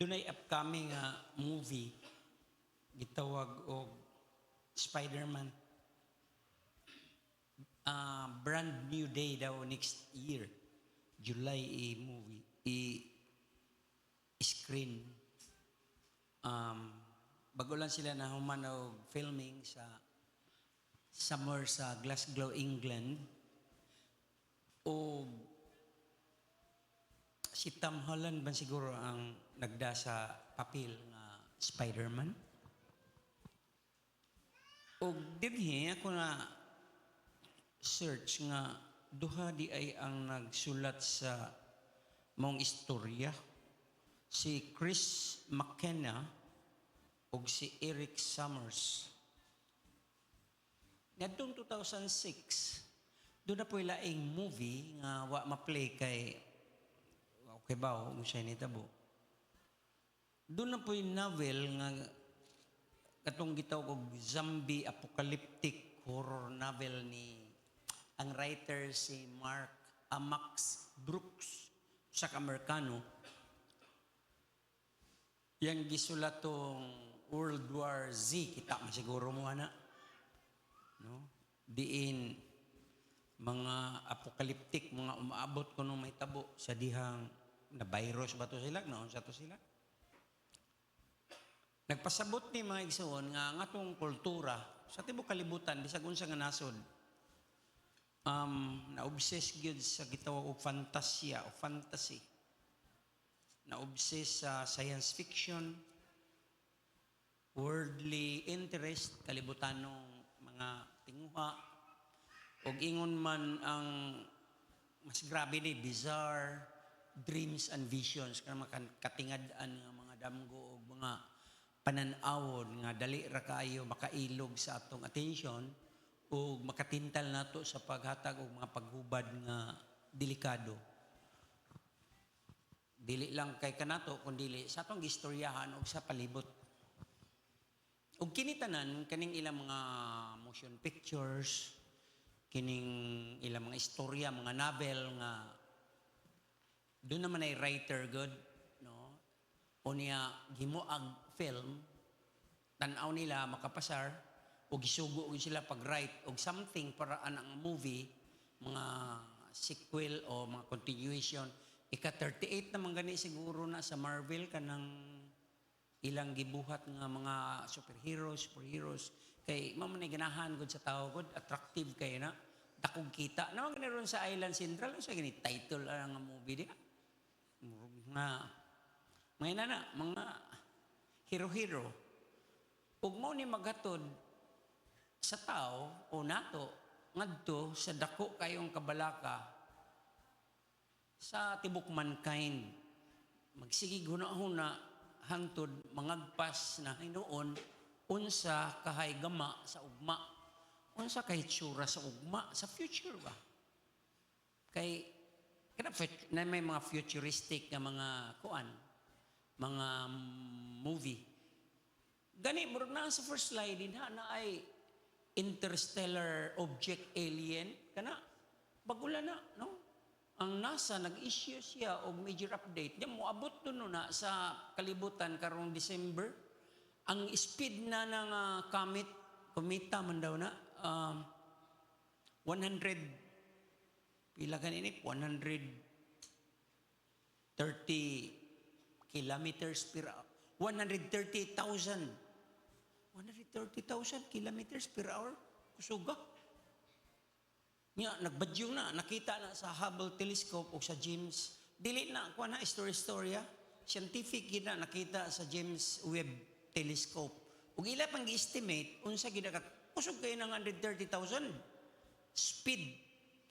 Doon ay upcoming movie gitawag og Spider-Man. Brand new day daw next year. July movie screen. Bago lang sila na human og filming sa summer sa Glasgow, England. O si Tom Holland ba siguro ang nagda sa papel nga Spider-Man? O dinhi ako na search nga duha di ay ang nagsulat sa mong istorya. Si Chris McKenna o si Eric Summers. Ngadtong 2006, doon na po ilaing movie nga wa ma-play kay okay ba o siya nitabo. Doon na po yung novel nga katong gitawag og zombie apocalyptic horror novel ni ang writer si Max Brooks sa Amerikano. Yang gisulat tong World War Z, kita masiguro mo ana. No? Diin mga apocalyptic, mga umaabot ko nung may tabo sa dihang na virus ba to sila? Naon sa to sila? Nagpasabot ni mga igsoon nga ngatong kultura sa tibok kalibutan bisag unsa nga nasod. Na-obsess gyud sa gitawag og fantasya o fantasy. Na-obsess sa science fiction, worldly interest, kalibutanong mga tinguha, o ingon man ang mas grabe ni bizarre dreams and visions kana makatingad-an nga mga damgo o mga pananawon nga dali ra kaayo makailog sa atong attention o makatintal nato sa paghatag og mga paghubad nga delikado. Dili lang kay kanato kundi sa atong gistoryahan og sa palibot. Ug kini tanan kaning ilang mga motion pictures, kining ilang mga istorya, mga novel nga doon naman ay writer good, no? O niya gimuag film, tan-aw nila makapasar o gisugo og sila pag-write og something para anang movie, mga sequel o mga continuation. Ika-38 naman gani siguro na sa Marvel kanang ilang gibuhat nga mga superheroes kay mao man ganahan gud sa tao gud attractive kay na dakog kita naman gani ron sa Island Central sa gani title ang movie dia nga may na mga hero ug mao ni maghatod sa tao o nato ngadto sa dako kayong kabalaka sa tibok mankind magsigig huna-huna hangtod mangagpas na hinuon unsa kahay gama sa ugma unsa kay tsura sa ugma sa future ba kay kana na may mga futuristic nga mga kuan mga movie gani murag na sa first slide din na ay interstellar object alien kana bagula na no. Ang NASA nag-issue siya og major update. Diyan mo abot doon na sa kalibutan karong December. Ang speed na ng kometa man daw na 100 pila kanini 130 kilometers per hour. 130,000 kilometers per hour. Kusuga. Nga, nagbadyo na, nakita na sa Hubble Telescope o sa James. Dili na, kuha na, istorya. Scientific gina nakita sa James Webb Telescope. Ug ila pang gi-estimate, unsa gina kusog kayo ng 130,000 speed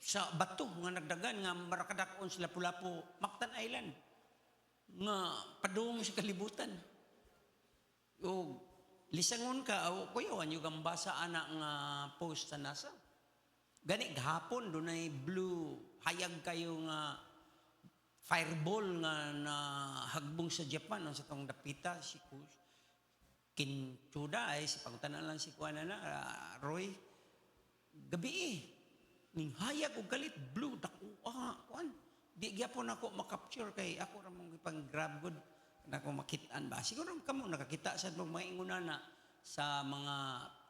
sa bato nga nagdagan nga marakadakon sila Lapu-Lapu, Mactan Island. Nga padung sa kalibutan. O lisangon ka, o kuyawan yung gambasa anak nga post sa NASA. Gani gahapon doon ay blue hayag kayo nga fireball nga na hagbong sa Japan sa tong dapita si Kinchuda ay si pangutanan lang si kuana na Roy gabi ning hayag og galit blue dako kuan di gyapon ako makapture kay ako ra mong ipang grab good na kung makitaan ba. Siguro kamo nakakita sa mga ingunana sa mga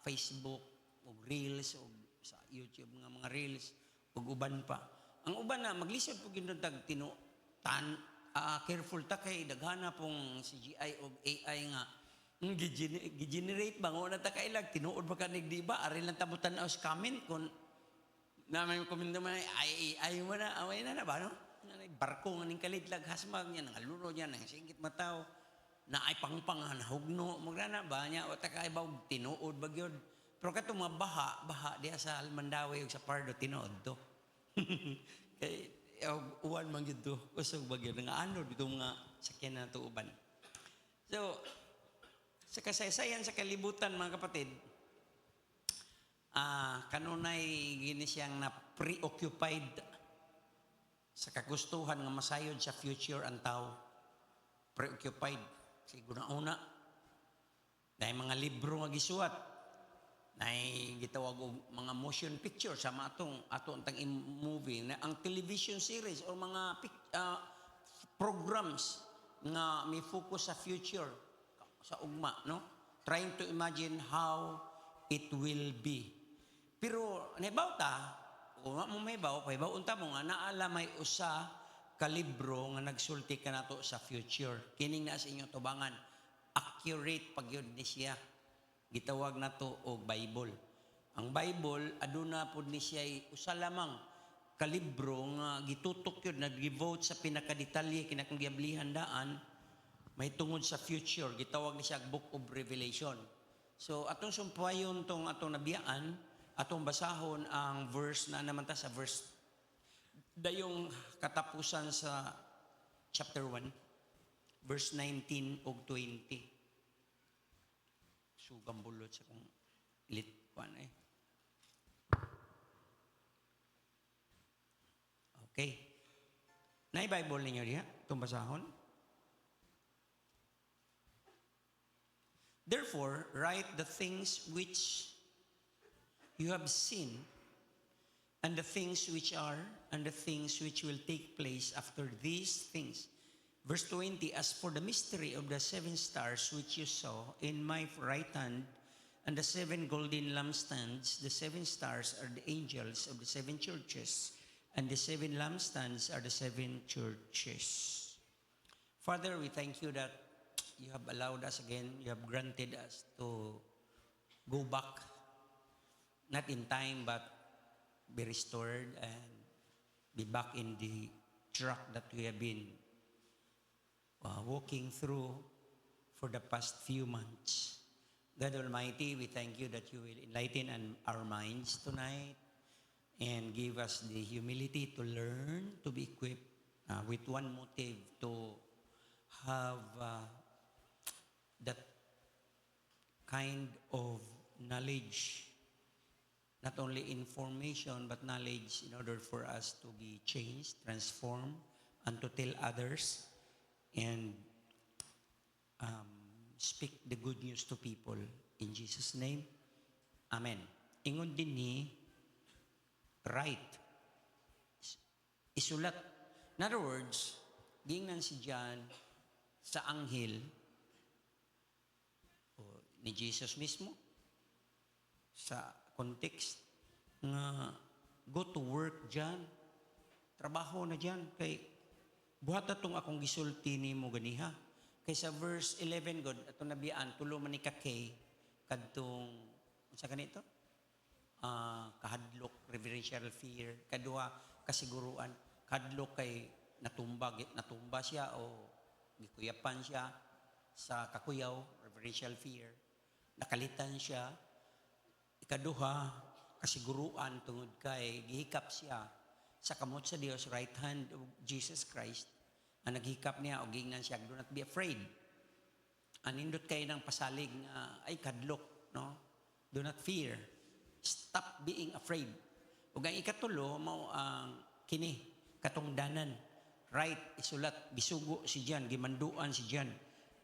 Facebook o Reels o sa YouTube nga mga Reels o uban pa. Ang uban na maglisod po ginutag careful ta kay daghana pong CGI o AI nga gi-generate ba nga na ta kailag tinuod ba kanig di ba ari lang tabutan na sa comment kun na may comment naman ay mo na away na ba no barko nga ning kalidlag hasmag niya nangaluno niya nang singkit mataw na ay pangpang hugno magrana ba niya o ta kay ba tinuod ba gyud pero kato mga baha diha sa Almandawi ug sa Pardo tinuod to kay uwan man gyud to usog ba gyud nga ano dito mga sakyan na to uban so sa kasaysayan sa kalibutan mga kapatid kanunay gini siyang na preoccupied sa kagustuhan nga masayod sa future ang tao. Preoccupied. Siguro una. Dahil mga libro nga gisuat. Dahil gitawag og mga motion picture sa atong tang movie. Na ang television series o mga programs nga may focus sa future. Sa ugma, no? Trying to imagine how it will be. Pero, nahibaw ta, kung mo may baw, unta mo nga, naala may usa ka libro nga nagsulti ka na to sa future. Kining na sa inyong tubangan. Accurate pag yun ni siya. Gitawag na to og Bible. Ang Bible, aduna po ni siya usa lamang ka libro nga gitutok yun, nag-devote sa pinakadetalye, kinakang giablihan daan, may tungod sa future. Gitawag ni siya Book of Revelation. So, atong sumpayon tong atong nabiyaan, atong basahon ang verse na naman ta sa verse dayong katapusan sa chapter 1 verse 19 ug 20 sugang bulot sa kung litwan okay na Bible ninyo diha itong basahon. Therefore write the things which you have seen, and the things which are, and the things which will take place after these things. Verse 20, as for the mystery of the 7 stars which you saw in my right hand, and the 7 golden lampstands, the 7 stars are the angels of the 7 churches, and the 7 lampstands are the 7 churches. Father, we thank you that you have allowed us again, you have granted us to go back not in time, but be restored and be back in the track that we have been walking through for the past few months. God Almighty, we thank you that you will enlighten our minds tonight and give us the humility to learn, to be equipped with one motive, to have that kind of knowledge, not only information, but knowledge in order for us to be changed, transformed, and to tell others and speak the good news to people. In Jesus' name, Amen. Ingon din ni, write. Isulat. In other words, gingnan si John sa anghel ni Jesus mismo sa context nga go to work dyan, trabaho na dyan, kay buhat atong akong gisulti ni mo ganiha. Kay sa verse 11, God, atong nabiyaan, tulo man ni kakay, kadtong, sa ganito? Kahadlok, reverential fear, kadua, kasiguruan, kahadlok kay natumba siya o gikuyapan siya sa kakuyaw, reverential fear, nakalitan siya, ikaduha, kasiguruan tungod kay gihikap siya sa kamot sa Dios, right hand of Jesus Christ, ang naghikap niya o gingnan siya, do not be afraid. Anindot kayo ng pasalig na, ay kadlok, no? Do not fear. Stop being afraid. Ug ang ikatulo, mao ang kini, katungdanan. Right, isulat, gisugo si Jan, gimanduan si Jan.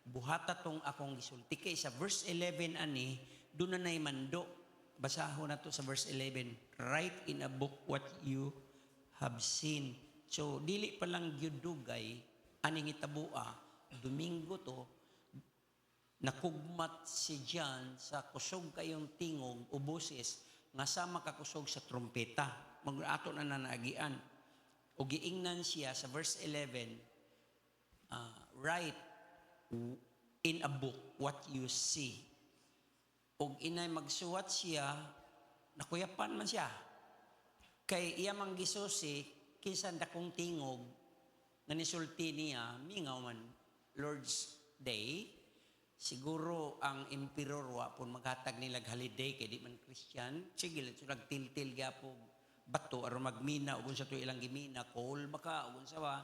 Buhata tong akong gisulti. Kay sa verse 11 ani, doon na nay mando. Basahon na to sa verse 11. Write in a book what you have seen. So, dili pa lang gyudugay, aning itabua, Domingo to, nakugmat si John sa kusog kayong tingog o boses nga sama kakusog sa trumpeta. Mag-ato na nanagian. O giingnan siya sa verse 11, write in a book what you see. O inay magsuwat siya, nakuyapan man siya. Kay iya mang gisusi, kinsa dakong tingog, nga nisulti niya, mingaw man, Lord's Day, siguro ang emperor wa pun maghatag nilag holiday kay di man Christian, sige lang sulag til-til gyapon bato aron magmina ug unsa to ilang gimina, coal baka ug unsa ba.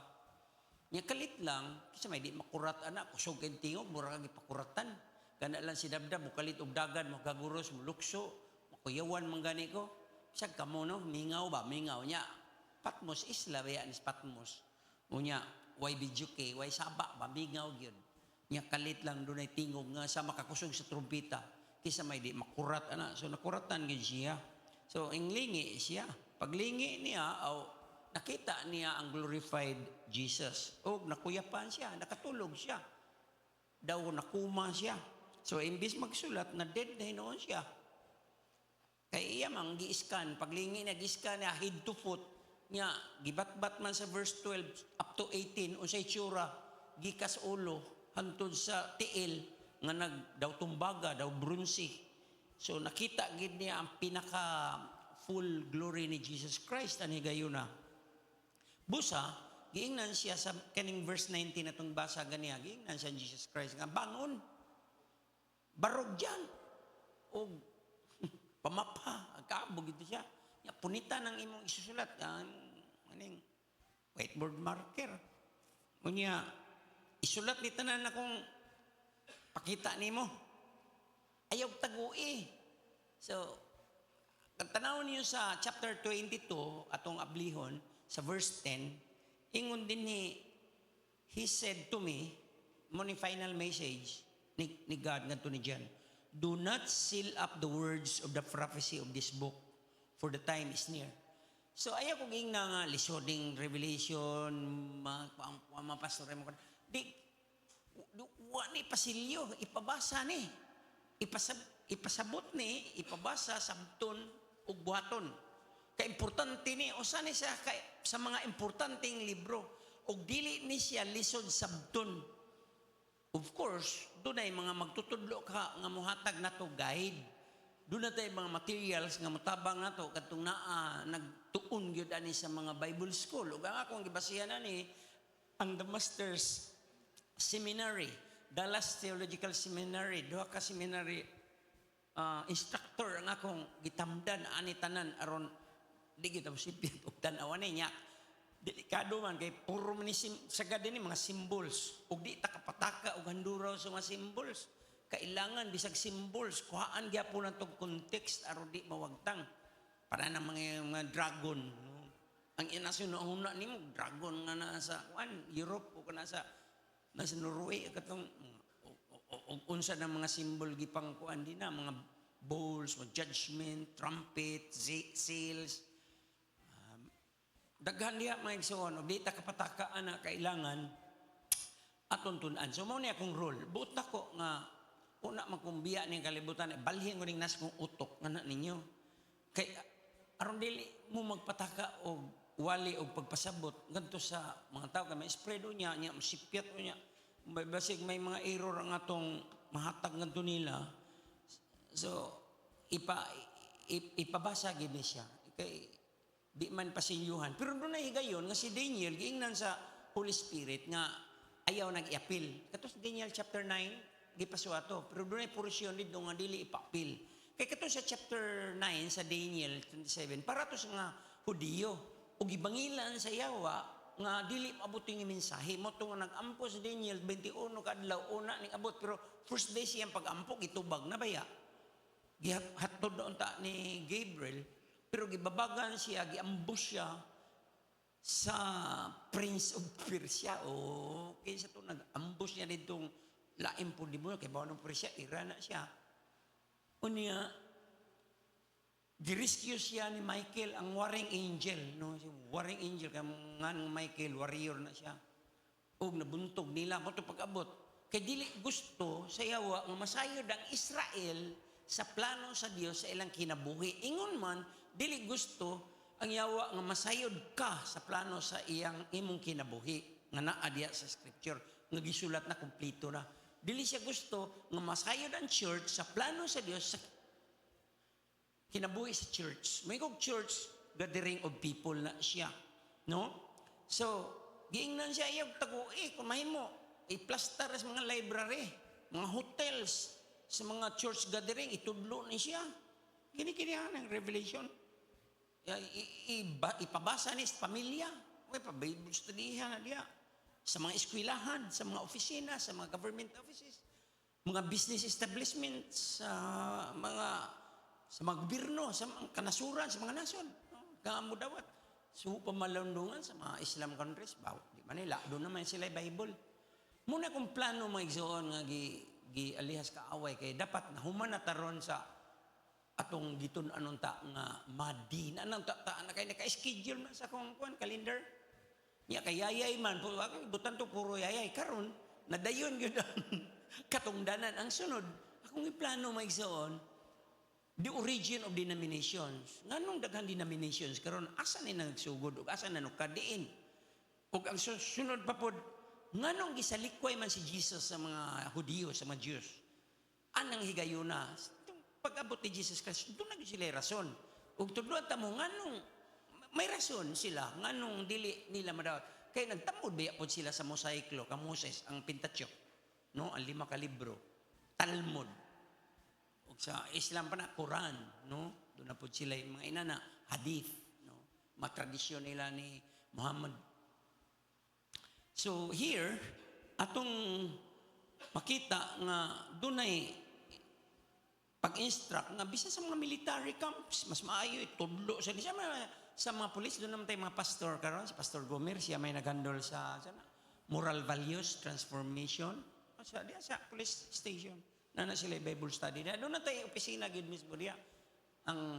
Nya kalit lang kasi may di makurat ana kusog kay tingog mura kag ipakuratan. Kana lang si Dabdab mukalit og dagan magaguros mulukso, makuyawan man gani ko. Bisag kamo no, mingaw ba, mingaw nya. Patmos isla baya ni Patmos. Unya way bijuke, way saba ba mingaw gyud. Nya kalit lang dunay tingog nga sa makakusog sa trumpeta kisa may di makurat ana. So nakuratan gyud siya. So inglingi siya. Paglingi niya nakita niya ang glorified Jesus. O nakuyapan siya, nakatulog siya. Daw nakuma siya. So imbis magsulat na dead na hinoon siya. Kay iya mang gi-scan, paglingi na gi-scan niya head to foot niya gibat-bat man sa verse 12 up to 18 unsay tsura gikas ulo hantod sa tiil nga daw tumbaga, daw brunsi. So nakita gid niya ang pinaka full glory ni Jesus Christ ani gayuna. Busa giingnan siya sa kaning verse 19 atong basa ganiya, giingnan siya Jesus Christ nga bangon. Barog diyan. Og pamapa, agkaabog ito siya. Ya punita ng imong isusulat aning whiteboard marker. Unya isulat ni tanan akong pakita nimo. Ayaw tagui. So tanaw niyo sa chapter 22 atong ablihon sa verse 10, ingon din he said to me, mo ni final message ni God ngadto ni John, do not seal up the words of the prophecy of this book, for the time is near. So ayaw kong nga nga lisoding revelation, mga pastor mo di wa ni pasilyo, ipabasa ni, ipasabot ni, ipabasa sabton ug buhaton. Kay importante ni usa ni siya sa mga importanteng libro ug dili ni siya lisod sabton. Of course, dunay mga magtutudlo ka nga mohatag nato guide. Doon na tayo mga materials nga matabang nato kadtong nagtuon gyud ani sa mga Bible school. Ug ang akong gibasihan ani ang The Masters Seminary, Dallas Theological Seminary, duha ka seminary instructor ang akong gitamdan ani tanan aron di kita sipit og tan-awan niya. Delikado man kay puro man sagad ni mga symbols ug di ta kapataka og handuraw sa mga symbols. Kailangan bisag symbols kuhaan gyapon natong context aron di mawagtang. Para na mga dragon, no? Ang inasununa nimo dragon nga nasa Europe o nasa Norway katong unsa na mga symbol gipang kuan din na mga bowls, judgment, trumpet, seals. Daghan diha mga igsoon, og di ta kapatakaan na kailangan aton tun-an. So mao ni akong role. Buot ko nga una magkumbiya ning kalibutan, balhin ko ning nas kong utok nga na ninyo. Kay aron dili mo magpataka og wali og pagpasabot ngadto sa mga tao kay may spread niya masipyat niya. Basig may mga error ang atong mahatag ngadto nila. So ipabasa gid siya. Kay di man pasilyuhan. Pero doon na higayon nga si Daniel giingnan sa Holy Spirit nga ayaw nag-iapil. Katos Daniel chapter 9 gipasuato. Pero doon ay porsyon dito nga dili ipapil. Kay kato sa chapter 9 sa Daniel 27 para to sa mga Hudiyo ug gibangilan sa Yawa nga dili mabuti nga mensahe mo to nga nag-ampo sa Daniel 21 kadlaw una ning abot pero first day siyang pag-ampo gitubag na baya. Gihatod doon ta ni Gabriel pero gibabagan siya, giambush siya sa Prince of Persia. O kaysa to nag-ambush niya ditong laim po di mo kay bawo ng Persia ira na siya. Unya gi-rescue siya ni Michael ang warring angel, no? Si warring angel kay ngan Michael warrior na siya. ug nabuntog nila mo pag-abot. Kay dili gusto sa yawa nga masayod ang Israel sa plano sa Dios sa ilang kinabuhi. Ingon man dili gusto ang yawa nga masayod ka sa plano sa imong kinabuhi nga naa diha sa scripture nga gisulat na kumpleto na. Dili siya gusto nga masayod ang church sa plano sa Dios sa kinabuhi sa church. May kog church gathering of people na siya, no? So, giingnan siya iyog tagui kung mahimo i-plaster sa mga library, mga hotels, sa mga church gathering, itudlo ni siya. Kini-kinihan ang revelation. Ipabasa ni sa pamilya. May pa-Bible studyhan na diya. Sa mga eskwelahan, sa mga opisina, sa mga government offices, mga business establishments, sa mga gobyerno, sa mga kanasuran, sa mga nasyon. Kamu dawat. So, pamalandungan sa mga Islam countries, di Manila, doon naman sila Bible. Muna kung plano mga igsoon nga gialihas ka away kay dapat na human na taron sa atong gitun anon ta nga madi na nang ta na kay naka-schedule na sa kung calendar nya kay yayay man po butan to puro yayay karon nadayon gyud ang katungdanan ang sunod akong iplano mga igsoon the origin of denominations nganong daghan denominations karon asa ni nagsugod ug asa na kadiin ug ang sunod pa pod nganong gisalikway man si Jesus sa mga Hudiyo, sa mga Jews? Anang higayuna? Pag-abot ni Jesus Christ, doon na sila rason. Ug tudloan ta mo, nganong may rason sila, nganong dili nila madawat. Kaya nagtamod ba po sila sa mosaiklo, ka Moses, ang Pentateuch, no? Ang 5 ka libro, Talmud. Ug sa Islam pa na, Quran, no? Doon na po sila yung mga inana, hadith, no? Matradisyon nila ni Muhammad. So here, atong makita nga dunay pag-instruct nga bisa sa mga military camps, mas maayo itudlo sa mga pulis. Doon naman tayo mga pastor karon, si Pastor Gomer, siya may naghandle sa moral values, transformation, sa police station. Na sila Bible study. Doon na tayo opisina, gid mismo diya.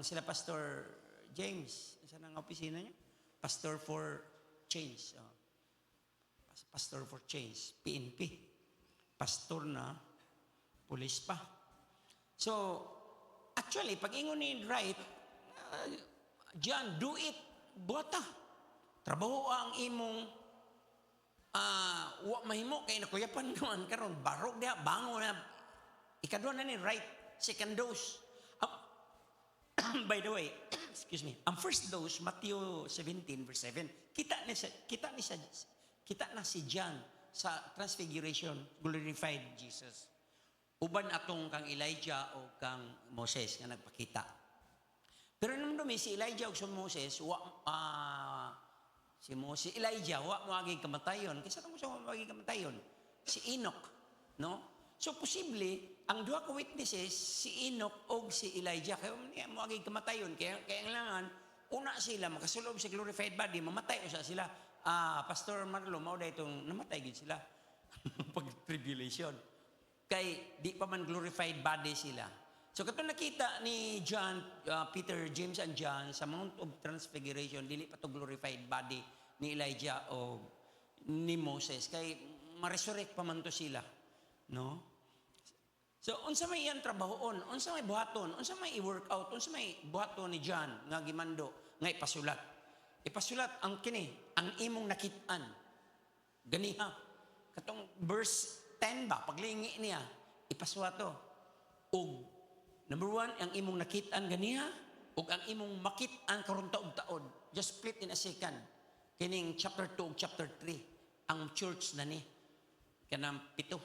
Sila Pastor James, saan ang opisina niya? Pastor for Change. Pastor for Change, PNP. Pastor na, pulis pa. So, actually, pag ingon ni right, John, do it, buhata. Trabaho ang imong wa mahimo kay nakuyapan naman karon barog dia bango na ikadua na ni right second dose. By the way, excuse me. Ang first dose Matthew 17 verse 7. Kita na si John sa Transfiguration, glorified Jesus. Uban atong kang Elijah o kang Moses nga nagpakita. Pero nung dumi si Elijah o si Moses, Elijah, wa maging kamatayon. Kisa kung siya maging kamatayon? Si Enoch, no? So, posible, ang duha ka witnesses, si Enoch o si Elijah, kaya maging kamatayon. Kaya kailangan, una sila, makasulob sa glorified body, mamatay o sila. Pastor Marlo, mauda itong namatay gid sila. Pag-tribulation. Kay di pa man glorified body sila. So katong nakita ni John, Peter, James and John sa Mount of Transfiguration, dili pa to glorified body ni Elijah o ni Moses. Kay ma-resurrect pa man to sila. No? So unsa may iyang trabahoon, unsa may buhaton, unsa may i-workout, unsa may buhaton ni John nga gimando nga ipasulat. Ipasulat ang kini, ang imong nakit-an. Ganiha. Katong verse 10 ba, paglingi niya, ipasulat to. Og, number 1, ang imong nakit-an ganiha, og ang imong makit-an karon taon. Just split in a second. Kining chapter 2 ug chapter 3. Ang church na ni. Kanang 7.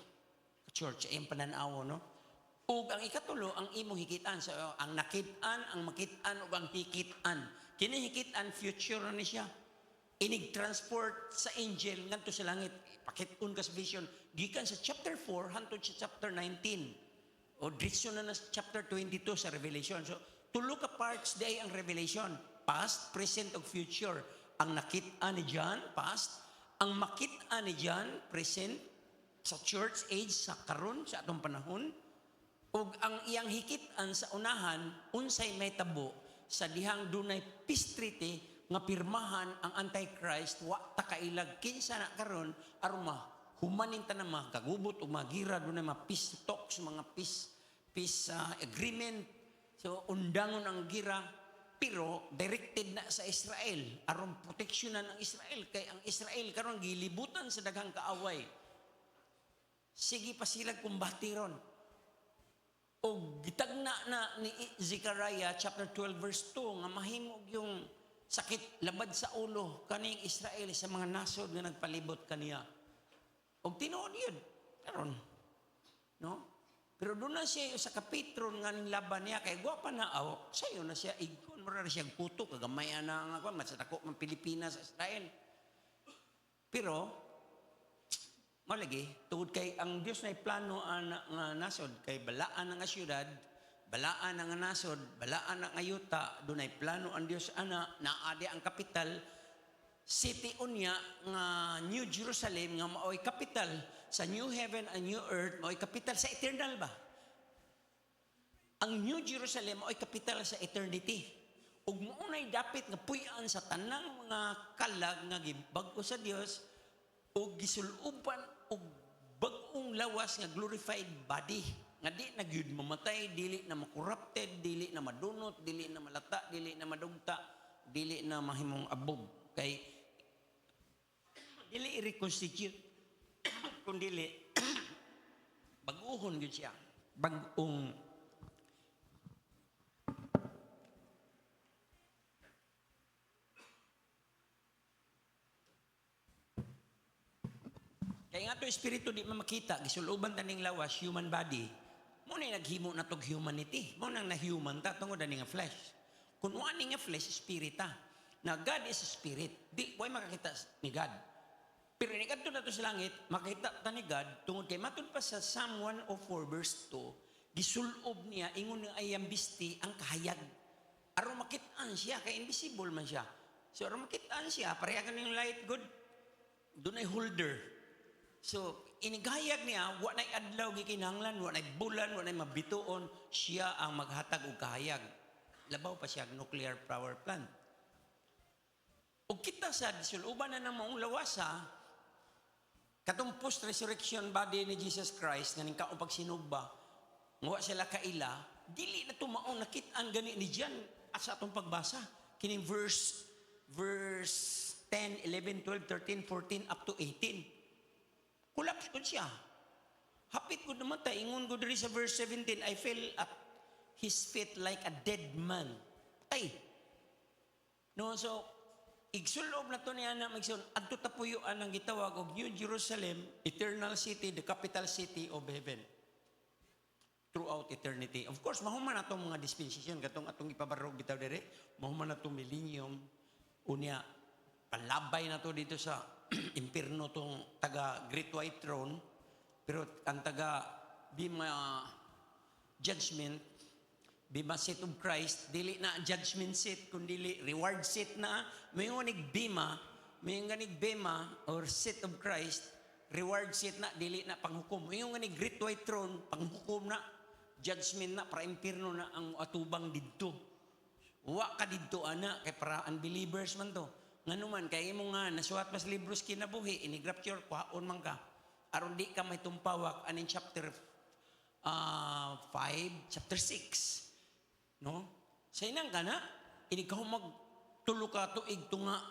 Church, ayang pananaw, no? Ug ang ikatulo, ang imong hikit-an. So, ang nakit-an, ang makit-an, ug ang hikit-an. Kini hikit-an, future na ni siya. Inig-transport sa angel ngadto sa langit. Pakit-on ka sa vision. Gikan sa chapter 4 hangtod sa chapter 19. O diretso na sa chapter 22 sa Revelation. So, tulo ka parts day ang Revelation. Past, present, ug future. Ang nakit-an ni John, past. Ang makit-an ni John, present, sa church age, sa karon sa atong panahon. Ug ang iyang hikit-an sa unahan, unsay may tabo, sa dihang dunay peace treaty nga pirmahan ang Antichrist, wa ta kailag kinsa na karon aron humaning tanang kagubot o magira doon na mga peace talks, mga peace agreement. So, undangon ang gira, pero directed na sa Israel, aron proteksyonan ang Israel. Kay ang Israel karon gilibutan sa daghang kaaway. Sige pa sila kumbatiron. O gitagna na ni Zechariah chapter 12 verse 2 nga mahimog yung sakit labad sa ulo kaning Israel sa mga nasod nga nagpalibot kaniya. Og tinuod yun. Karon. No? Pero doon na siya sa kapitron nga ning laban niya kay gwapa na aw. Sayo na siya igkon mo ra siya puto kagamay na nga ko masatako man Pilipinas sa Israel. Pero malagi tungod kay ang Dios na plano nga nasod kay balaan nga syudad, balaan nga nasod, balaan nga yuta, dunay plano ang Dios naadi ang kapital city unya nga New Jerusalem nga maoy kapital sa new heaven and new earth, maoy kapital sa eternal ba? Ang New Jerusalem maoy kapital sa eternity. Ug maunay dapit nga puy-an sa tanang mga kalag nga gibag-o sa Dios ug gisuluban og bag-ong lawas nga glorified body nga di na gyud mamatay, dili na makorrupted, dili na madunot, dili na malata, dili na madugta, dili na mahimong abog kay dili i-reconstitute kundi bag-ohon gyud siya, bag-ong kaya nga to espiritu di makita, gisuluban taning lawas, human body. Mo na naghimo na tog humanity. Mo nang na-human ta tungod ani nga flesh. Kung ani nga flesh, spirita. Na God is a spirit. Di way makakita ni God. Pero ni kadto na to sa langit, makita ta ni God tungod kay matud pa sa Psalm 104 verse 2, gisulob niya ingon nga ayang bisti ang kahayag. Aron makit-an siya kay invisible man siya. So aron makit-an siya, pareha kaning light good. Dunay holder. So, inigayag niya, wa na'y adlaw gikinahanglan, wa na'y bulan, wa na'y mabituon, siya ang maghatag og kahayag. Labaw pa siya nuclear power plant. O kita sa disuluban na ng maong lawasa, katong post-resurrection body ni Jesus Christ, nga ningkaong pagsinugba, nga sila kaila, dili na tumaong nakit-an gani ni Jan at sa atong pagbasa. Kining verse 10, 11, 12, 13, 14, up to 18. Kulaps ko siya. Hapit ko naman tayo. Ingon ko diri sa verse 17, I fell at his feet like a dead man. Ay! No, so, igsulob na to niya na magsun, adto tapuyuan ang gitawag og New Jerusalem, eternal city, the capital city of heaven. Throughout eternity. Of course, mahuman na itong mga dispensation, katong atong ipabarog bitaw dire, mahuman na itong millennium, unya, palabay na to dito sa impierno tong taga Great White Throne, pero ang taga Bema judgment, Bema seat of Christ, dili na judgment seat, kundi reward seat na. May nganig Bema or seat of Christ, reward seat na, dili na panghukom. May nganig Great White Throne, panghukom na, judgment na, para impierno na ang atubang didto. Wa ka didto ana, kay para unbelievers man to. Nga naman, kaya mo nga, nasuhat mas libros kinabuhi, ini-rapture, kwaon man ka. Aron di ka may tumpawak, aning chapter 5, chapter 6. No? Sa inang ka na, ikaw magtulo ka tuig tunga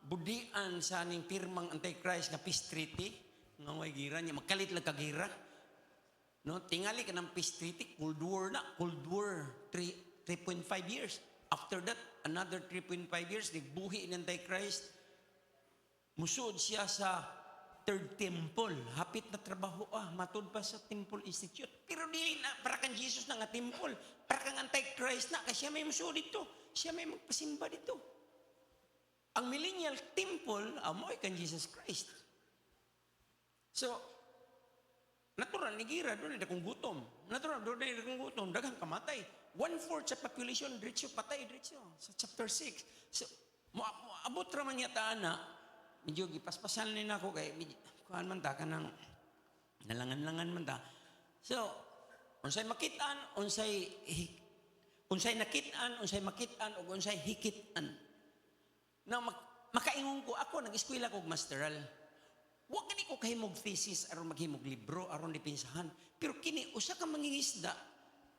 budian sa aning pirmang Antichrist nga peace treaty, nga may gira niya, magkalit lang kagira. No? Tingali ka ng peace treaty, Cold War na, Cold War, 3.5 years. After that, another 3.5 years, nagbuhi ng Antichrist. Musod siya sa third temple. Hapit na trabaho matud pa sa Temple Institute. Pero di na, para kang Jesus na nga temple. Para kang Antichrist na, kasi siya may musod dito. Siya may magpasimba dito. Ang millennial temple, amoy kang Jesus Christ. So, natural, nigira, doon na kung gutom. Natural, doon na kung gutom. Daghang kamatay. 1/4 sa population, diretso, patay, diretso. Sa chapter 6. So, abot raman yata na, medyo gipaspasan rin ako kay, kuhan man ta, kanang nalangan-langan man ta. So, unsay makitaan, unsay nakitaan, unsay makitaan, o unsay hikitaan. Na makaingon ko ako nag-eskwela kog masteral. Wa gani ko kahimog thesis aron maghimog libro aron dipinsahan. Pero kini usa ka mangingisda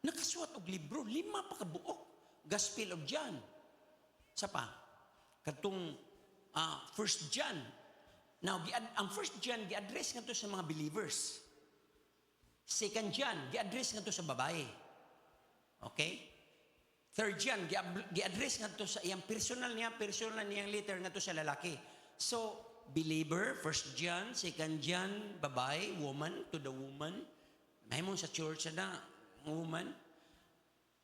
nakasuwat og libro 5 pa ka buok. Gospel of John. Sa pa katong First John. Now ang First John gi-address ngadto sa mga believers. Second John gi-address ngadto sa babae. Okay? Third John, gi-address nga to sa iyang personal niyang letter nga to sa lalaki. So, believer, First John, Second John, babae, woman, to the woman. May mo sa church na, woman.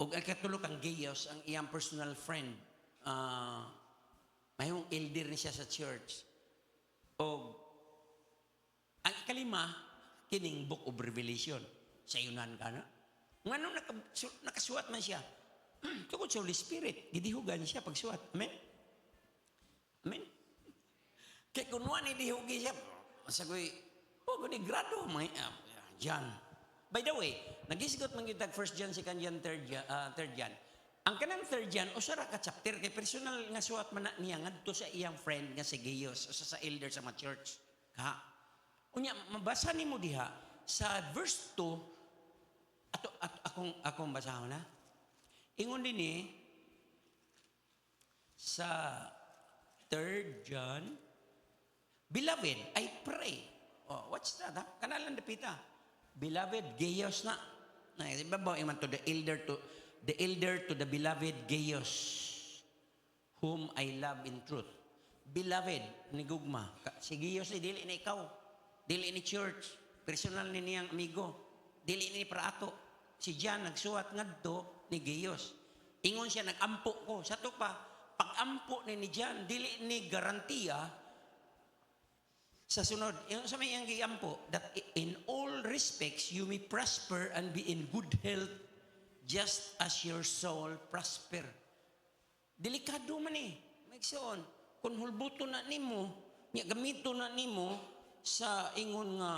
O ang katulog ang Gaius, ang iyang personal friend. May mong elder ni siya sa church. O, ang ikalima, kining Book of Revelation. Sa yunan ka na. Ngano nakasuat man siya. Tungkol sa Holy Spirit, gidihugan siya pagsuat. Amen? Amen? Kaya kung wani dihugi siya, masagoy, gani grado, John. By the way, nagisigot man kita 1 John, 2 John, 3 John. Ang kanang 3 John, usara ka chapter, kay personal nga suwat man niya ngadto sa iyang friend nga si Gaius, o sa elder sa mga church. Unya, mabasa ni mo diha, sa verse 2, akong basahon na, ingon din sa 3 John, Beloved, I pray. Oh, what's that? Kanalan dapita. Beloved, Gaius na. Ibabaw iman to the elder to the beloved Gaius, whom I love in truth. Beloved, ni gugma. Si Gaius ni dili ni ikaw. Dili ni church. Personal ni niyang amigo. Dili ni praato. Si John nagsuwat ngadto ni Gaius. Ingon siya, nag-ampo ko. Sa to pa, pag-ampo ni John, dili ni garantiya sa sunod. Sa may ang giampo, that in all respects, you may prosper and be in good health just as your soul prosper. Delikado man Magsoon, kung hulbuto na nimo, gamito na nimo sa ingon nga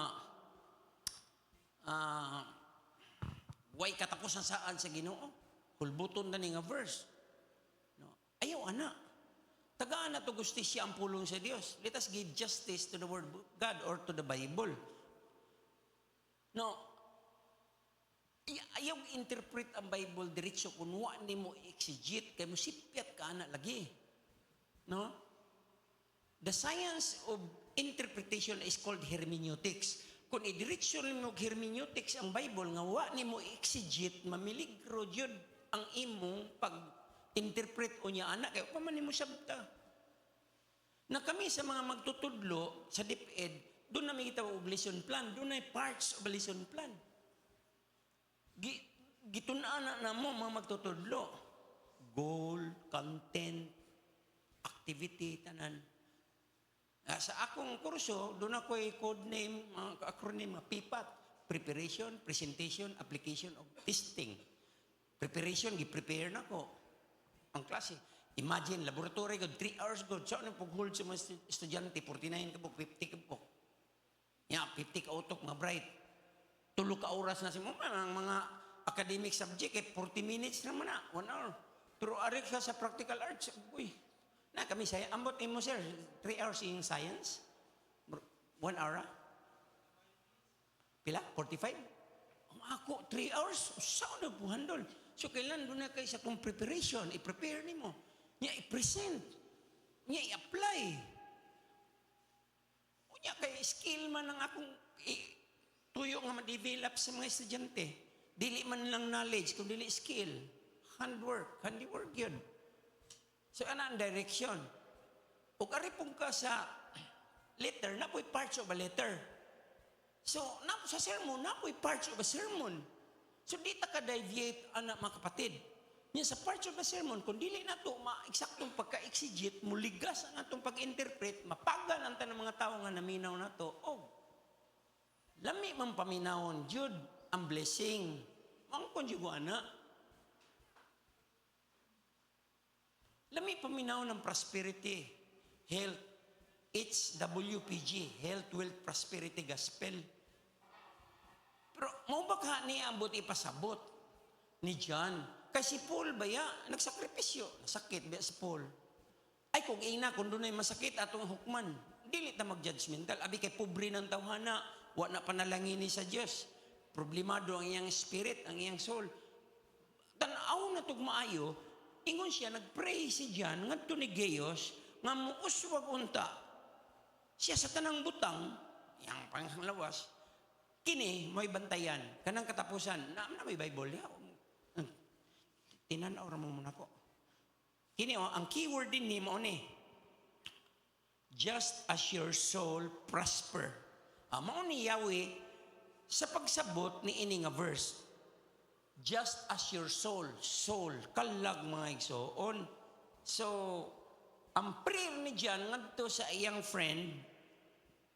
way katapusan saan sa Ginoo. Hulbuton na ni nga verse. No? Ayaw, anak. Tagaan na to gustisya ang pulong sa Dios. Let us give justice to the Word of God or to the Bible. No, ayaw interpret ang Bible diretso kung wa ni mo exegete, kay mo sipyat ka anak lagi. No? The science of interpretation is called hermeneutics. Kung idiretso mo hermeneutics ang Bible, nga wa ni mo exegete, mamiligro yun ang imong pag-interpret o niya anak, kaya paman mo sabta. Na kami sa mga magtutudlo sa DepEd, doon na may gitaw og lesson plan, doon na parts of a lesson plan. Gitunaan na mo mga magtutudlo. Goal, content, activity, tanan. Sa akong kurso, doon ako'y code name, acronym, PPAT, preparation, presentation, application, of testing. Preparation, gi-prepare na ko ang klase. Imagine, laboratory ko, 3 hours ko. So, anong pag-hold sa mga estudyante, 49 ka po, 50 ka po. 50 ka utok, mga bright. Tulog ka oras na si mga academic subject, 40 minutes naman na, 1 hour. Pero arik ka sa practical arts, kami saya. Ambot mo, sir, 3 hours in science? 1 hour? Pila? 45? Ako, 3 hours? Saan na po handol? So, kailan doon na kayo sa kong preparation, i-prepare ni mo. Niya i-present. Niya i-apply. O niya kay skill man ang akong tuyo nga ma-develop sa mga estudyante. Dili man lang knowledge, kung dili skill. Handwork, handiwork yun. So, ano ang direction? O karipong ka sa letter, napoy parts of a letter. So, sa sermon, napoy parts of a sermon. So, di ta ka-deviate, anak mga kapatid. Yan, sa parts of the sermon, kung dili na ito, ma-eksaktong pagka-exegete, muligas ang atong pag-interpret, mapagan ang tanang mga tao nga naminaw na ito, lami man paminawon, Jude, ang blessing. Ang konjugo, anak. Lami paminawon ng prosperity, health, HWPG, Health, Wealth, Prosperity, Gospel. Pero mo ba ka ni ambot ipasabot ni John? Kasi Paul baya, nagsakripisyo. Nasakit ba si Paul? Ay kung ina kung dunay masakit atong hukman, dili ta mag-judgmental. Abi kay pobre ng tawhana, wa na panalangin ni sa Dios. Problemado ang iyang spirit, ang iyang soul. Tan-aw na tug maayo, ingon siya nagpray si John ngadto ni Gaius nga muuswag unta siya sa tanang butang, yang panglawas, kini may bantayan, kanang katapusan, na may Bible, ya. Tinanaw ra mo muna ko. Kini ang keyword din ni mo ni, just as your soul prosper. Mao ni Yahweh sa pagsabot ni ini nga verse. Just as your soul, kalag mga igsoon. So, ang prayer ni John ngadto sa iyang friend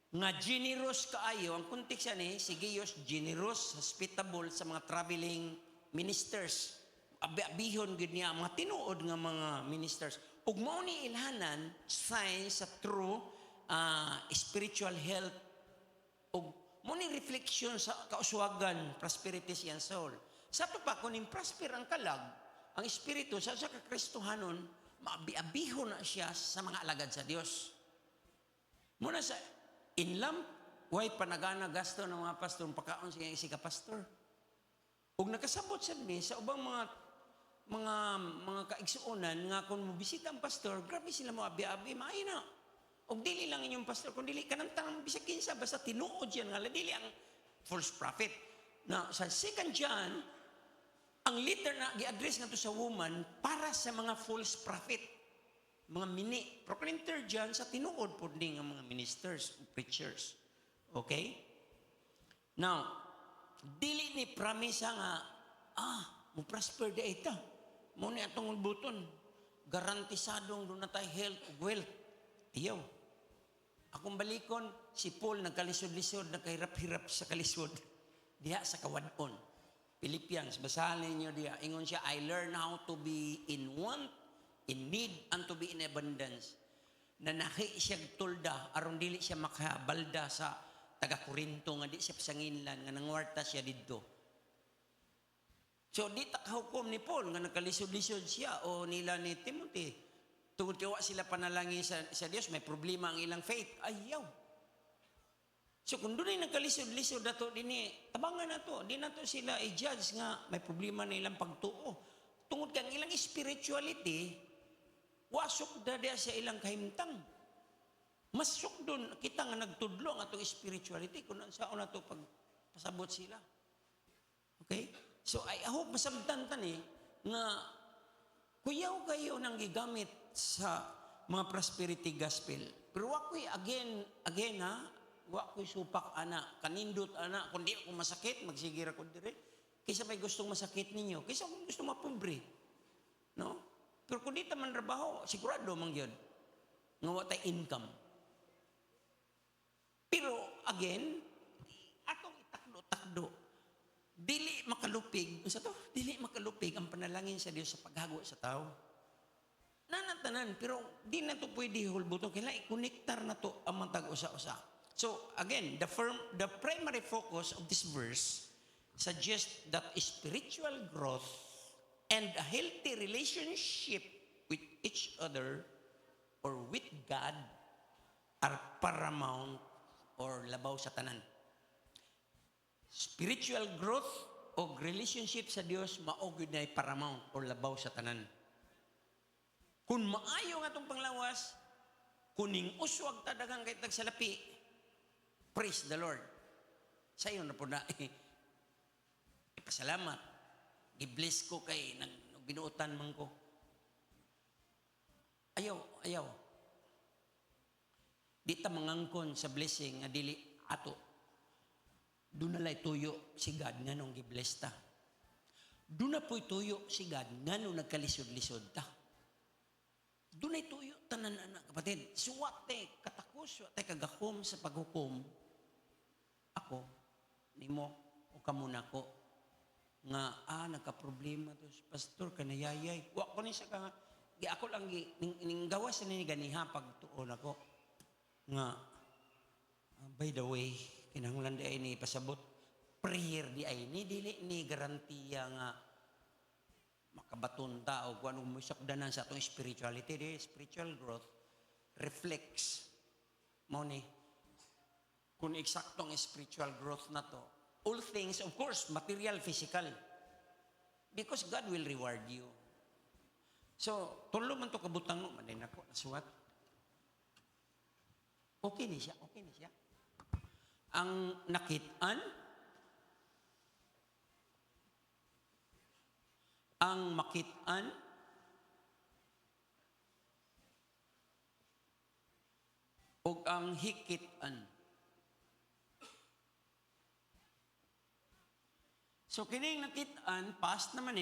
nga generous kaayo, ang kontekst ni si Gaius generous, hospitable sa mga traveling ministers. Abihon gid niya mga tinuod nga mga ministers. Ug mao ni ilhanan signs sa true spiritual health. Ug mao ni reflection sa kauswagan, prosperity sa iyang soul. Sa to pa kuning prosper ang kalag, ang espiritu sa kakristohanon, maabi-abihon na siya sa mga alagad sa Dios. Muna sa inlam, way panagana gasto ng mga pastor, pagkaon siya si ka-pastor. Ug nakasabot sa mi sa ubang mga kaigsuonan nga kung mobisita ang pastor, grabe sila mo abi-abi, maayo na. Ug dili lang inyong pastor, kung dili kanang tanang bisag kinsa basta tinuod yan nga dili ang false prophet. Now, sa 2 John, ang letter na gi-address nga to sa woman para sa mga false prophet, mga mini. Pero kung 3 John, sa tinuod po din ang mga ministers, preachers. Okay? Now, dili ni pramisa nga, mo prosper di ita. Mo ni atong buton. Garantisadong doon na tayo health ug wealth. Ayaw. Akong balikon, si Paul nagkalisod-lisod, nagkahirap-hirap sa kalisod. Diha sa kawadon. Philippians, basahin niyo diya. Ingon siya, I learn how to be in want, in need, and to be in abundance. Nanaki siya tulda, aron dili siya makabalda sa taga-Korinto, nga di siya pasanginlan, nga nangwarta siya dito. So, di takahukom ni Paul, nga nagkalisod-lisod siya, o nila ni Timothy. Tungod kawa sila panalangin sa Diyos, may problema ang ilang faith. Ayaw. So kung doon ay nagkalisod-lisod na to, tabangan na to. Di na to sila i-judge nga may problema na ilang pagtuo. Tungod kang ilang spirituality, wasok dada sa ilang kahimtang. Masok doon, kita nga nagtudlo ang atong spirituality kung saan na to pagpasabot sila. Okay? So I hope masabtan tan nga kuyaw kayo nang gigamit sa mga prosperity gospel. Pero wakoy again ha, wa ko'y supak ana, kanindot ana, kundi ako masakit, magsigira ko dire. Kaysa may gustong masakit ninyo, kaysa kung gusto mapobre. No? Pero kung di taman trabaho, sigurado mang yun. Nga wa tay income. Pero again, atong itakdo-takdo, dili makalupig, sa to, dili makalupig ang panalangin sa Dios sa paghago sa tao. Nanatanan, pero di na to pwede hulbuto, kailangan i-connectar na to ang matag usa-usa. So again, the primary focus of this verse suggests that spiritual growth and a healthy relationship with each other or with God are paramount or labaw sa tanan. Spiritual growth o relationship sa Dios maog yun ay paramount or labaw sa tanan. Kung maayo nga itong panglawas, kuning uswag tadagang kay tagsalapi, praise the Lord. Sa iyo na po na, ipasalamat. I-bless ko kay, binuutan man ko. Ayaw. Di ta mangangkon sa blessing, nga dili ato. Doon na lay tuyo si God, nga nung i-bless ta. Doon na po'y tuyo si God, nga nung nagkalisod-lisod ta. Doon ay tuyo, tanan anak, kapatid. Suwate, katakos, suwate kagakom sa paghukom. Ako, nimo, o kamuna ko, nga, nagka-problema to, pastor, kanayayay. Wa ko ni siya ka, ako lang, gawas na ni ganiha, pagtuon ako. Nga, by the way, kinahanglan di ay ni pasabot, prayer di ay ni, dili ni garantiya nga, makabatunta o kung anong musakdanan sa atong spirituality, spiritual growth reflects mo ni kung eksaktong spiritual growth na to. All things, of course, material, physical. Because God will reward you. So, tulo man to kabutang mo, manay na ko, nasuwat. Okay ni siya. Ang nakitaan, o ang hikitan. So, kining nakitaan, past naman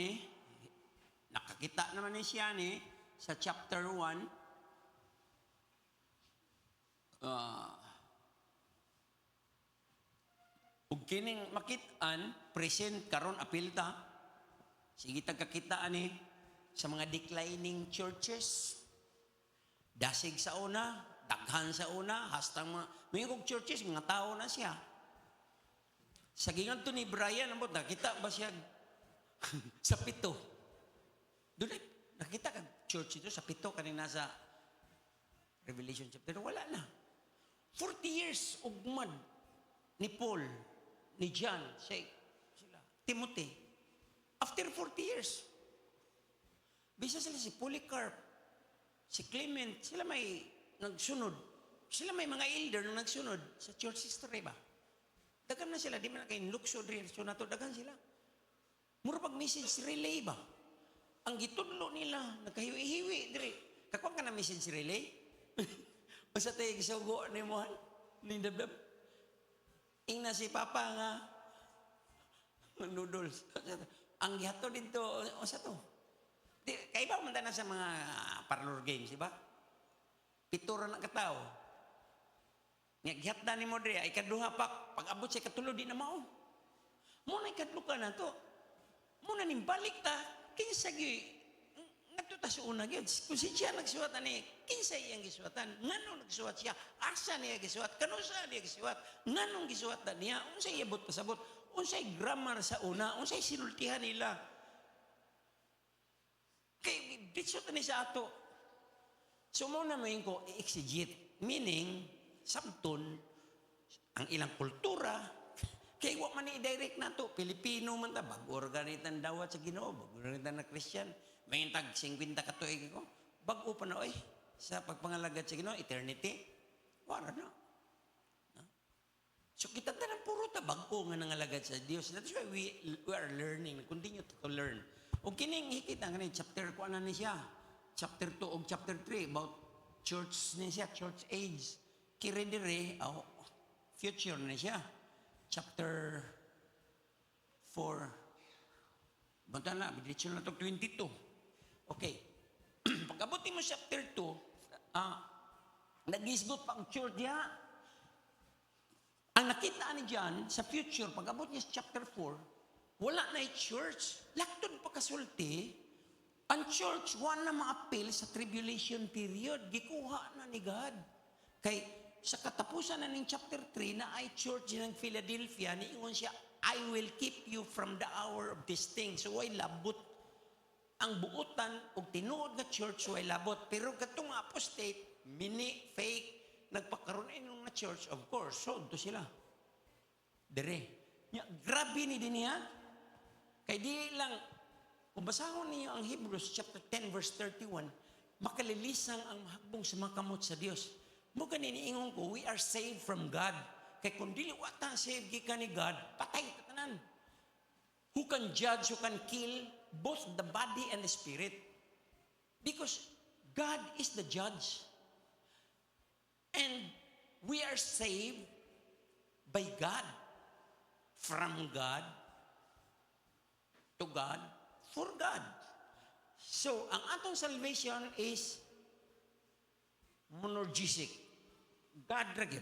nakakita naman siya sa chapter 1. Ug kining makitaan, present karon apilta. Sige tagkakitaan sa mga declining churches. Dasig sa una, daghan sa una, hastang mga churches, mga tao na siya. Sa gingan to ni Brian, nakita ba siya sa 7? Doon nakita ka church ito sa 7 kanina sa Revelation chapter. Wala na. 40 years ugmad ni Paul, ni John, sila, Timothy. After 40 years, bisa sila si Polycarp, si Clement, sila may nagsunod. Sila may mga elder na nagsunod sa church history ba? Dagan na sila, di man na kayo luxury, so na to, dagan sila. Mura pag message relay ba? Ang gitudlo nila, nagkahiwi-hiwi, dire. Kakuha ka na message relay? Basta tayo gisugo ni Mohan, ni Dabdab. Ing na si Papa nga, noodles. Ang gihato dito, o sa to? Kaiba man na sa mga parlor games, di ba? Pitura na katao. Gihat na ni mo dire, ay kaduha pa, pag abot siya katulo, di na mao. Muna ikadlo ka na to. Muna nimbalik ta, kinsa gi, nagtuta sa una gyud. Kung siya nagsuwat ani, kinsa iyang gisuwatan? Nganong nagsuwat siya? Asa niya gisuwat? Kanusa niya gisuwat? Nganong gisuwat na niya? Unsay iabot pasabot? Unsay grammar sa una? Unsay sinultihan nila? Kay bitsot ni sa ato. So mo na mayin ko exegete, meaning sabton ang ilang kultura. Kay wa man i-direct na to, Pilipino man ta, bago organitan dawat sa Ginoo, bago organitan na Christian. May tag 50 ka tuig ko. Bago pa na sa pagpangalagad sa Ginoo, eternity. Wala na. So kita na puro ta bago nga nangalagad sa Dios. That's why we are learning, continue to learn. O kining hikita nga ni chapter ko ana ni siya. Chapter 2 o chapter 3 about church ni siya, church age. Kire dire, future ni siya. Chapter 4. Banta na, biditsyon na ito 22. Okay. Pag-abutin mo chapter 2, nag-isgot pa ang church niya. Ang nakita ni John sa future, pag-abot niya sa chapter 4, wala na church. Laktod pa kasulti, ang church, wala na ma-appeal sa tribulation period. Gikuha na ni God. Kay, sa katapusan na ng chapter 3 na ay church ng Philadelphia, niingon siya, I will keep you from the hour of this thing. So, ay labot. Ang buutan o tinuod na church, ay labot. Pero katong apostate, mini, fake, nagpakaroon na church, of course, so to sila. Dere. Grabe ni din niya. Kaya di lang, kung basahon niyo ang Hebrews chapter 10 verse 31, makalilisang ang mahakbong sumakamot sa Diyos. Mo kanini ingon ko, we are saved from God. Kay kung dili wata saved ka ni God, patay tatanan. Who can judge, who can kill both the body and the spirit? Because God is the judge. And we are saved by God. From God to God, for God. So, ang atong salvation is monergistic. God ragid.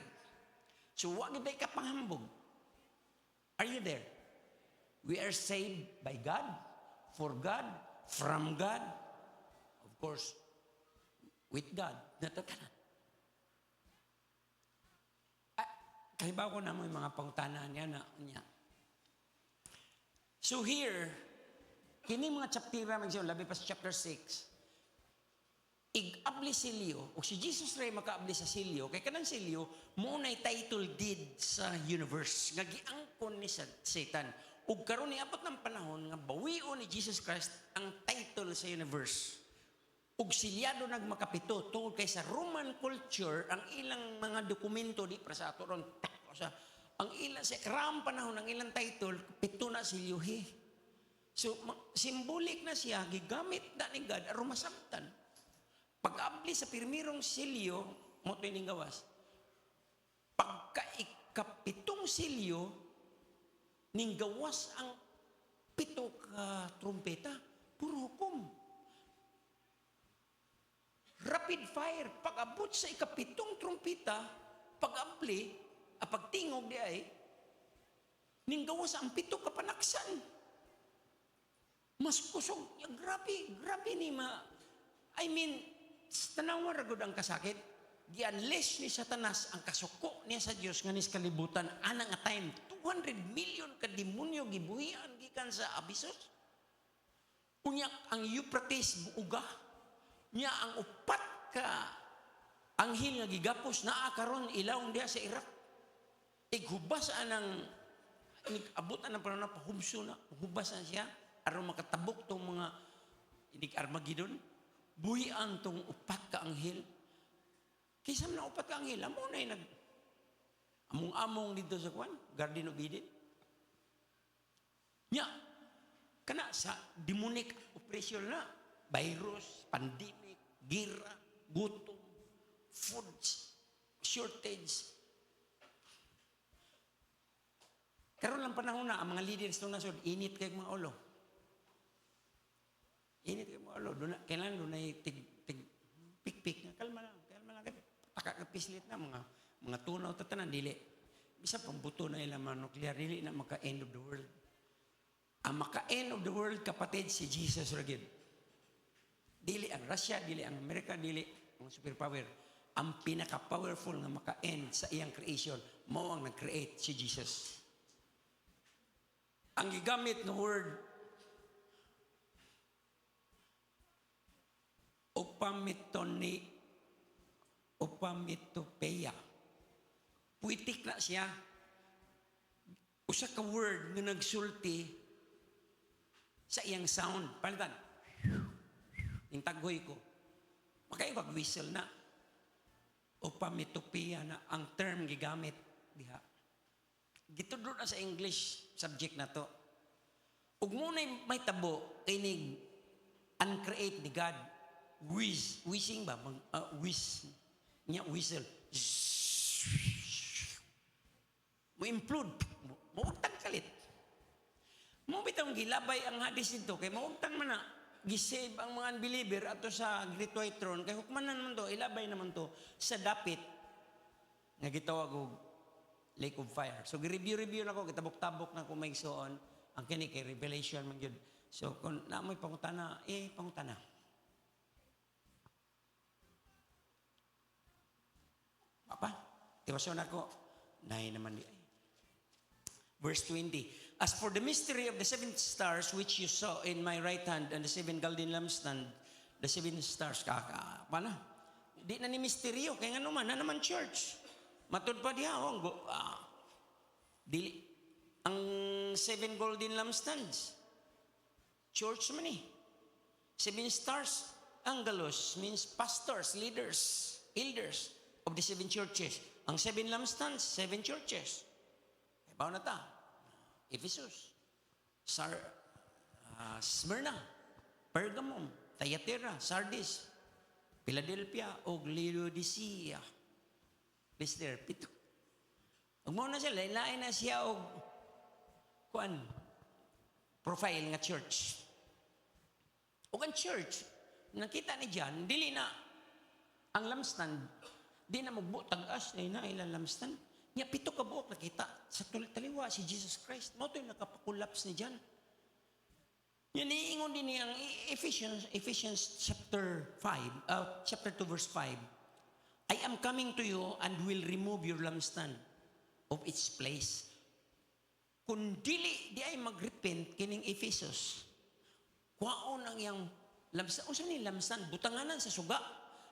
So, wag ba ka panghambog? Are you there? We are saved by God, for God, from God, of course, with God. Natatanan. Kahibaw ko na mo yung mga pangutanan niya na niya. So here, kini mga chaptera magsiyon labi pa sa chapter 6. Ig-abli silyo, o si Jesus ray makaabli sa silyo, kay kanang silyo, muna'y title deed sa universe, nga giangkon ni Satan. Ug karon ni abot ng panahon, nga bawion ni Jesus Christ ang title sa universe. Ug silyado nagmakapito, tungkol kay sa Roman culture, ang ilang mga dokumento, di para sa ato ron, ang ilang, sa karam panahon, ang ilang title, pito na silyuhi. So, symbolic na siya, gigamit na ni God, aron masamtan. Pag-abli sa pirmirong silyo, mo ito yung gawas, pagka-ikapitong silyo, ning gawas ang pito ka trumpeta, puro hukom. Rapid fire, pag-abot sa ikapitong trumpeta, pag-abli, pagtingog di ay, ning gawas ang pito ka panaksan. Mas kusog, grabe ni I mean, tanawa ragod ang kasakit, gi-unleash ni Satanas ang kasuko niya sa Dios nga nis kalibutan, anang nga time, 200 million ka demonyo gibuhian gikan sa abisos. Unya ang Euphrates buuga, niya ang upat ka anghel nga gigapos naa karon ilawon diha sa Iraq. Ighubas anang abutan ng panahon na pahubso na, hubasan siya aron makatabok tong mga Armageddon. Buhian tong upat ka anghel. Kaysa na upat ka anghel, amo na nag among dito sa kwan, Garden of Eden. Nya, kana sa demonic oppression na, virus, pandemic, gira, gutom, food shortage. Karon lang panahon na, ang mga leaders ng nasod, init kay mga ulo. Init kayo mga ulo. Kailangan doon ay pik-pik nga. Kalma lang. Takakapislit na mga tunaw tatanan. Dili. Bisa pambuto na ilang mga nuklear. Dili na maka-end of the world. Ang maka-end of the world, kapatid, si Jesus Ragid. Dili ang Russia, dili ang Amerika, dili ang superpower. Ang pinaka-powerful na maka-end sa iyang creation, mo ang nag-create si Jesus. Ang gigamit ng word opamitopeia. Puitik na siya. Usa ka word nga nagsulti sa iyang sound. Palitan. Yung taghoy ko. Makaibag whistle na. Opamitopeia na ang term gigamit diha. Gitudlo na sa English subject na to. Ug muna'y may tabo kining uncreate ni God. Wishing ba? Wish. Nya whistle. Mo implode. Maugtang kalit. Mo bitang gilabay ang hadis nito kay maugtang man na gisave ang mga unbeliever ato sa Great White Throne kay hukman naman to, ilabay naman to sa dapit nga gitawag og Lake of Fire. So gi-review na ko, kitabok-tabok na ko may igsoon ang kini kay Revelation man gyud. So kung naamoy pangutana, pangutana. Apa? Tiwasyon ako. Nay naman di ay. Verse 20. As for the mystery of the seven stars which you saw in my right hand and the seven golden lampstands, the seven stars, paano? Di na ni misteryo. Kaya nga naman church. Matod pa diha. Dili. Ang seven golden lampstands. Church man eh. Seven stars. Angelos means pastors, leaders, elders of the seven churches. Ang seven lampstands, seven churches. Ibaw na ta. Ephesus, Smyrna, Pergamum, Thyatira, Sardis, Philadelphia, o Laodicea. Lister, pito. Huwag mo na siya, lain na siya o profile nga church. O ang church, nakita ni John, dili na ang lampstand, di na magbutag-as na ilang lampstand. Nya pito ka buok nakita sa taliwa si Jesus Christ. Mo to'y nakapakulaps ni John. Yan iingon din niya ang Ephesians chapter 2 verse 5. I am coming to you and will remove your lampstand of its place. Kung dili di ay magrepent kining Ephesus, Kwaon ang iyang lamsan. Unsa ni lamsan? Butanganan sa suga.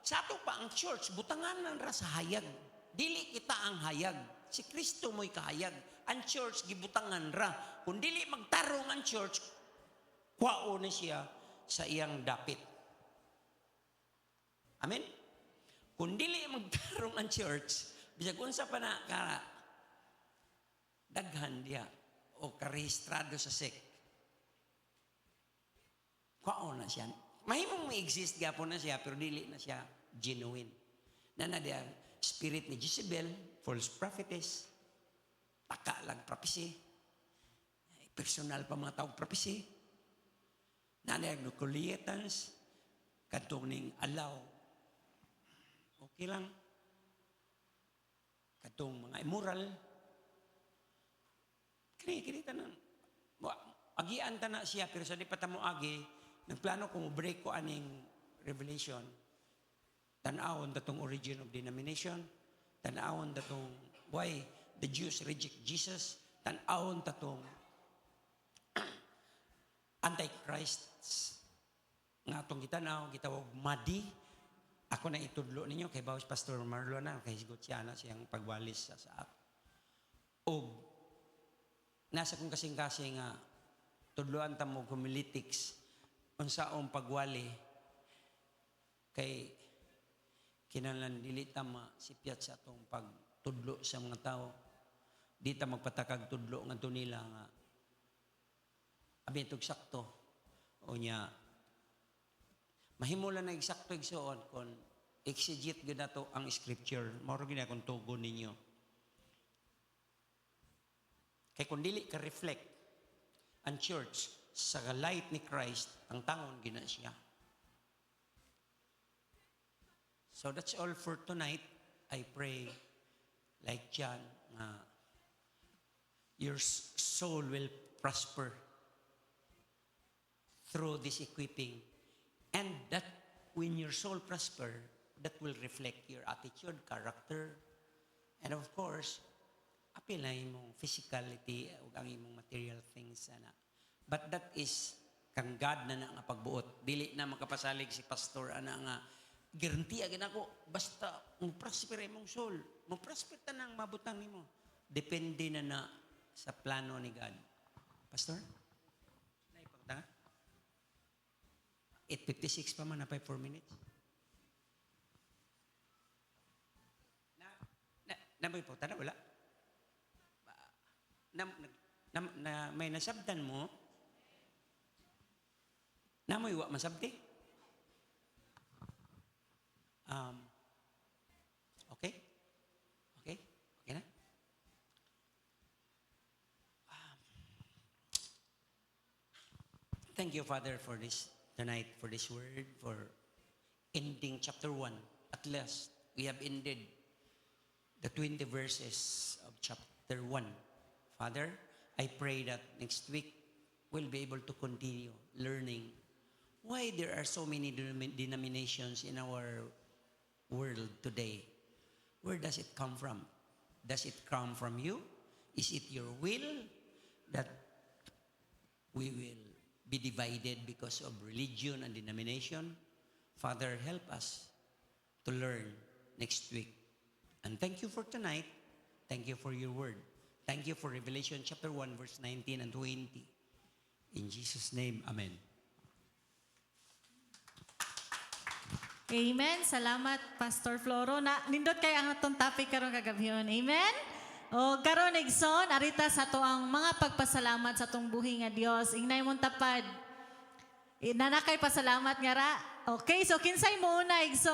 Sa ato pa ang church, butanganan ra sa hayag. Dili kita ang hayag. Si Kristo mo'y kahayag. Ang church, gibutangan ra. Kung dili magtarong ang church, kwaon na siya sa iyang dapit. Amen? Kung dili magtarong ang church, bisag unsa pa na ka daghan diya o karehistrado sa sek. Kwaon na siya. Mahimong may exist gapon na siya, pero dili na siya genuine. Na diya, spirit ni Jezebel, false prophetess, taka lang prophecy, personal pa mga tawag prophecy, na diya nukulietans, katong ning alaw, okay lang. Katong mga immoral. Kini tanan. Agian ta na siya, pero sa di pa mo agi, nagplano kung break ko aning revelation. Tanawon datong origin of denomination. Tanawon datong why the Jews reject Jesus. Tanawon datong antichrists. Nga atong gitanaw, gitawag madi. Ako na itudlo ninyo kay Bawas Pastor Marlon na kay sigot siya na siyang pagwalis sa ako. O nasa kong kasing-kasing nga tudloan ta mo homiletics unsaong pagwali kay kinahanglan dili ta masipyat sa atong pagtudlo sa mga tao. Di ta magpatakag tudlo ngadto nila nga abitog sakto o nya mahimula na eksakto igsuon kung exegete gud nato ang scripture. Mao gid akong tugon ninyo. Kay kung dili ka reflect ang church sa light ni Christ, ang tangon gina siya. So that's all for tonight. I pray like John, your soul will prosper through this equipping. And that when your soul prosper, that will reflect your attitude, character, and of course, apil na imong physicality o ang imong material things. But that is kang God na nga pagbuot. Dili na makapasalig si pastor ana nga garantiya gina ko basta mo prosper imong soul. Mo prosper ta nang mabutang nimo. Depende na sa plano ni God. Pastor? Naipagta? 8:56 pa man, na 4 minutes. Namoy po, tanda wala? May nasabdan mo, namoy wa masabdi? Okay? Okay? Okay na? Thank you, Father, for this tonight, for this word, for ending chapter 1. At last, we have ended the 20 verses of chapter 1. Father, I pray that next week we'll be able to continue learning why there are so many denominations in our world today. Where does it come from? Does it come from you? Is it your will that we will be divided because of religion and denomination? Father, help us to learn next week. And thank you for tonight. Thank you for your word. Thank you for Revelation chapter 1, verse 19 and 20. In Jesus' name, Amen. Amen. Salamat, Pastor Floro. Nindot kay ang atong topic karon kagabihon. Amen. O karon igsoon, arita sa to ang mga pagpasalamat sa tong buhi nga Dios. Ingnay mong tapad. Nanakay pasalamat nga ra. Okay, so kinsay mo una igsoon?